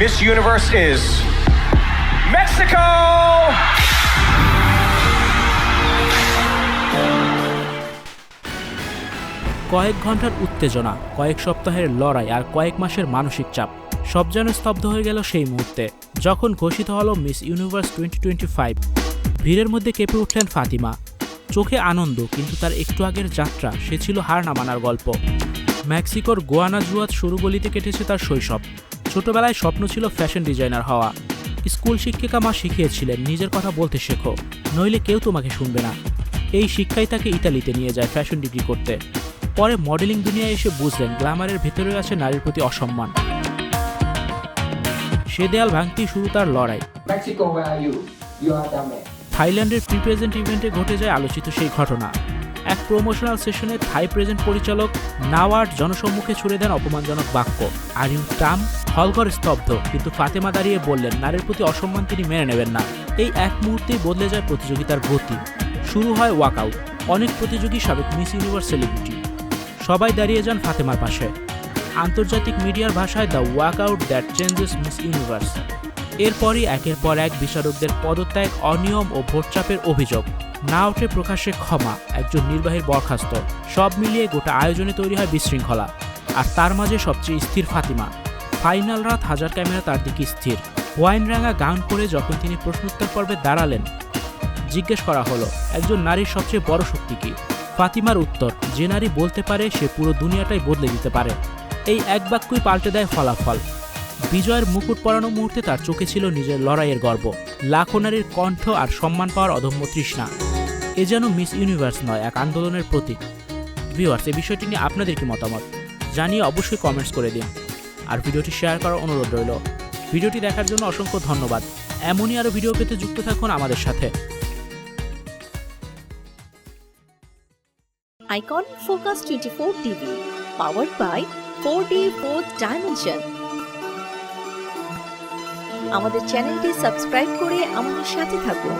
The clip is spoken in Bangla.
Miss Universe is Mexico! কয়েক ঘন্টার উত্তেজনা, কয়েক সপ্তাহের লড়াই আর কয়েক মাসের মানসিক চাপ সব যেন স্তব্ধ হয়ে গেল সেই মুহূর্তে যখন ঘোষিত হলো মিস ইউনিভার্স 2025। ভিড়ের মধ্যে কেঁপে উঠলেন ফাতিমা। চোখে আনন্দ, কিন্তু তার একটু আগের যাত্রা সে ছিল হার না মানার গল্প। মেক্সিকোর গুয়ানাজুয়াত সরু গলিতে কেটেছে তার শৈশব। ছোটবেলায় স্বপ্ন ছিল ফ্যাশন ডিজাইনার হওয়া। স্কুল শিক্ষিকা মা শিখিয়েছিলেন নিজের কথা বলতে শেখো, নইলে কেউ তোমাকে শুনবে না। এই শিক্ষাই তাকে ইতালিতে নিয়ে যায় ফ্যাশন ডিগ্রি করতে। পরে মডেলিং দুনিয়ায় এসে বুঝলেন গ্ল্যামারের ভেতরে আছে নারীর প্রতি অসম্মান। সে দেয়াল ভাঙতেই শুরু তার লড়াই। Mexico, where are you? You are the man. থাইল্যান্ডের প্রি প্রেজেন্ট ইভেন্টে ঘটে যায় আলোচিত সেই ঘটনা। এক প্রমোশনাল সেশনে থাই প্রেজেন্ট পরিচালক নাওয়ার্ড জনসম্মুখে ছুড়ে দেন অপমানজনক বাক্য, আর ইউ টাম। হলঘর স্তব্ধ, কিন্তু ফাতেমা দাঁড়িয়ে বললেন নারীর প্রতি অসম্মান তিনি মেনে নেবেন না। এই এক মুহূর্তেই বদলে যায় প্রতিযোগিতার গতি। শুরু হয় ওয়াকআউট। অনেক প্রতিযোগী সাবেক মিস ইউনিভার্স সেলিব্রিটি সবাই দাঁড়িয়ে যান ফাতেমার পাশে। আন্তর্জাতিক মিডিয়ার ভাষায় the walkout that changes miss universe. এরপরই একের পর এক বিচারকদের পদত্যাগ, অনিয়ম ও ভোটচাপের অভিযোগ। না ওঠে প্রকাশ্যে ক্ষমা, একজন নির্বাহীর বরখাস্ত। সব মিলিয়ে গোটা আয়োজনে তৈরি হয় বিশৃঙ্খলা। আর তার মাঝে সবচেয়ে স্থির ফাতিমা। ফাইনাল রাত, হাজার ক্যামেরা তার দিকে স্থির। ওয়াইন রাঙা গাউন পরে যখন তিনি প্রশ্নোত্তর পর্বে দাঁড়ালেন, জিজ্ঞেস করা হলো একজন নারীর সবচেয়ে বড় শক্তি কি। ফাতিমার উত্তর, যে নারী বলতে পারে সে পুরো দুনিয়াটাই বদলে দিতে পারে। এই এক বাক্যই পাল্টে দেয় ফলাফল। বিজয়ের মুকুট পরানো মুহূর্তে তার চোখে ছিল নিজের লড়াইয়ের গর্ব, লাখো নারীর কণ্ঠ আর সম্মান পাওয়ার অদম্য তৃষ্ণা। এ যেন মিস ইউনিভার্স নয়, এক আন্দোলনের প্রতীক। ভিউয়ার্স, এই বিষয়টি নিয়ে আপনাদের কি মতামত জানিয়ে অবশ্যই কমেন্টস করে দিন, আর ভিডিওটি শেয়ার করার অনুরোধ রইল। ভিডিওটি দেখার জন্য অসংখ্য ধন্যবাদ। এমনই আরও ভিডিও পেতে যুক্ত থাকুন আমাদের সাথে। Icon Focus 24 TV, powered by 4D Fourth Dimension. আমাদের চ্যানেলটি সাবস্ক্রাইব করে আমাদের সাথে থাকুন।